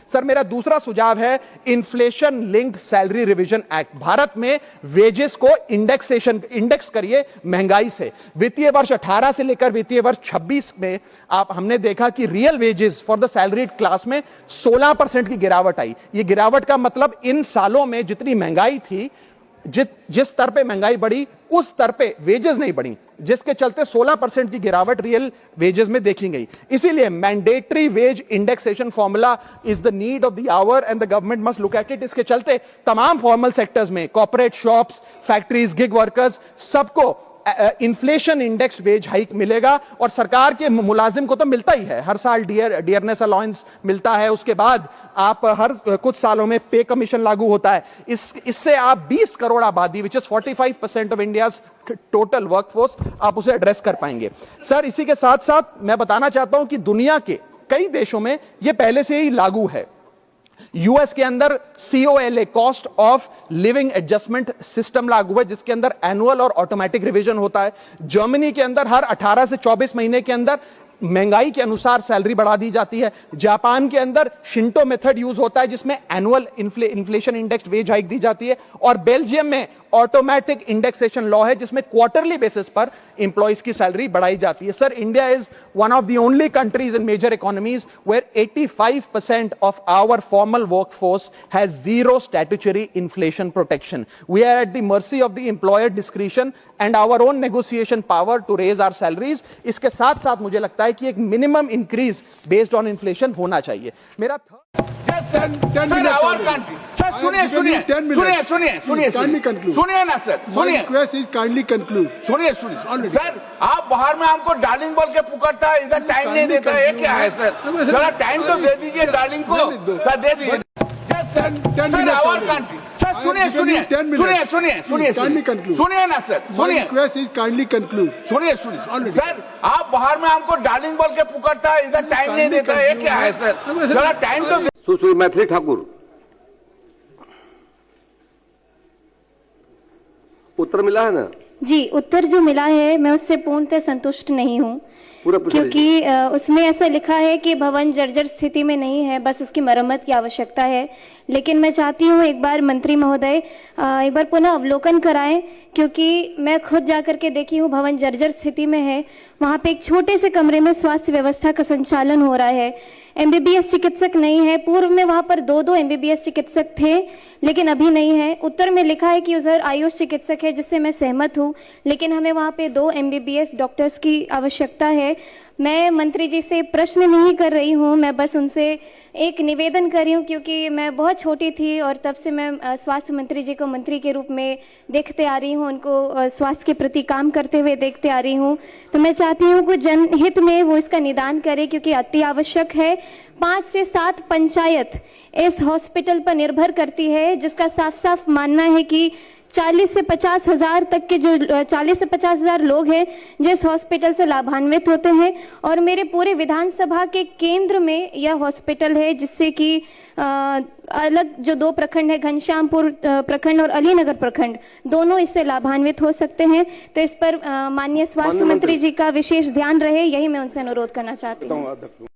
Sir मेरा दूसरा सुझाव है inflation linked salary revision act. Bharat में वेजेस को इंडेक्स करिए महंगाई से। वित्तीय वर्ष 18 से लेकर वित्तीय वर्ष 26 में हमने देखा कि real wages for the salaried class में 16% की गिरावट आई। ये गिरावट का मतलब इन सालों में जितनी महंगाई थी, जिस स्तर पे महंगाई बढ़ी उस स्तर पे वेजेस नहीं बढ़ी, जिसके चलते 16% की गिरावट रियल वेजेस में देखी गई। इसीलिए mandatory wage indexation formula is the need of the hour and the government must look at it. इसके चलते तमाम फॉर्मल सेक्टर्स में, corporate, shops, factories, gig workers, सबको इन्फ्लेशन इंडेक्स वेज हाइक मिलेगा। और सरकार के मुलाजिम को तो मिलता ही है, हर साल डियरनेस अलाउंस मिलता है। उसके बाद आप हर कुछ सालों में पे कमीशन लागू होता है। इससे आप 20 करोड़ आबादी, which is 45% of India's total workforce, आप उसे एड्रेस कर पाएंगे। सर इसी के साथ साथ मैं बताना चाहता हूं कि दुनिया के कई देशों में यह पहले से ही लागू है। यूएस के अंदर COLA, cost of living adjustment system लागू है, जिसके अंदर एनुअल और ऑटोमेटिक रिवीजन होता है। जर्मनी के अंदर हर 18 से 24 महीने के अंदर महंगाई के अनुसार सैलरी बढ़ा दी जाती है। जापान के अंदर शिंटो मेथड यूज होता है, जिसमें annual inflation index wage hike दी जाती है। और बेल्जियम में ऑटोमेटिक इंडेक्सेशन लॉ है, जिसमें क्वार्टरली बेसिस पर एम्प्लॉइज की सैलरी बढ़ाई जाती है। Sir India is one of the only countries in major economies where 85% of our formal workforce has zero statutory inflation protection. We are at the mercy of the employer discretion and our own negotiation power to raise our salaries. इसके साथ साथ मुझे लगता है कि एक minimum increase based on inflation होना चाहिए। मेरा सर सुनिए सुनिए सुनिए सुनिए सुनिए सुनिए ना सर, सुनिए सुनिए सुनिए सर, आप बाहर में हमको डार्लिंग बोल के पुकारता है, इधर टाइम नहीं देता है, क्या है सर? जरा टाइम तो दे दीजिए डार्लिंग को, सर दे दीजिए सर। आवर कांसी सर, सुनिए सुनिए सुनिए सुनिए सुनिए सुनिए ना सर, सुनिए सुनिए सुनिए सर, आप बाहर में हमको डार्लिंग बोल के पुकारता है, इधर टाइम नहीं देता है, क्या है सर? जरा टाइम तो सुश्री मैथिली ठाकुर, उत्तर मिला है ना? जी, उत्तर जो मिला है मैं उससे पूर्णतः संतुष्ट नहीं हूँ, क्योंकि उसमें ऐसा लिखा है कि भवन जर्जर स्थिति में नहीं है, बस उसकी मरम्मत की आवश्यकता है। लेकिन मैं चाहती हूँ एक बार मंत्री महोदय एक बार पुनः अवलोकन कराएं, क्योंकि मैं खुद जाकर के देखी हूँ भवन जर्जर स्थिति में है। वहाँ पे एक छोटे से कमरे में स्वास्थ्य व्यवस्था का संचालन हो रहा है, MBBS चिकित्सक नहीं है। पूर्व में वहाँ पर 2-2 MBBS चिकित्सक थे, लेकिन अभी नहीं है। उत्तर में लिखा है कि उधर आयुष चिकित्सक है, जिससे मैं सहमत हूँ, लेकिन हमें वहाँ पे 2 MBBS डॉक्टर्स की आवश्यकता है। मैं मंत्री जी से प्रश्न नहीं कर रही हूँ, मैं बस उनसे एक निवेदन कर रही हूँ, क्योंकि मैं बहुत छोटी थी और तब से मैं स्वास्थ्य मंत्री जी को मंत्री के रूप में देखते आ रही हूँ, उनको स्वास्थ्य के प्रति काम करते हुए देखते आ रही हूँ। तो मैं चाहती हूँ कि जनहित में वो इसका निदान करें, क्योंकि अति आवश्यक है। 5 से 7 पंचायत इस हॉस्पिटल पर निर्भर करती है, जिसका साफ साफ मानना है कि 40 से 50 हजार तक के जो 40 से 50 हजार लोग हैं जो इस हॉस्पिटल से लाभान्वित होते हैं। और मेरे पूरे विधानसभा के केंद्र में यह हॉस्पिटल है, जिससे कि अलग जो 2 प्रखंड है, घनश्यामपुर प्रखंड और अलीनगर प्रखंड, दोनों इससे लाभान्वित हो सकते हैं। तो इस पर माननीय स्वास्थ्य मंत्री जी का विशेष ध्यान रहे, यही मैं उनसे अनुरोध करना चाहती हूँ।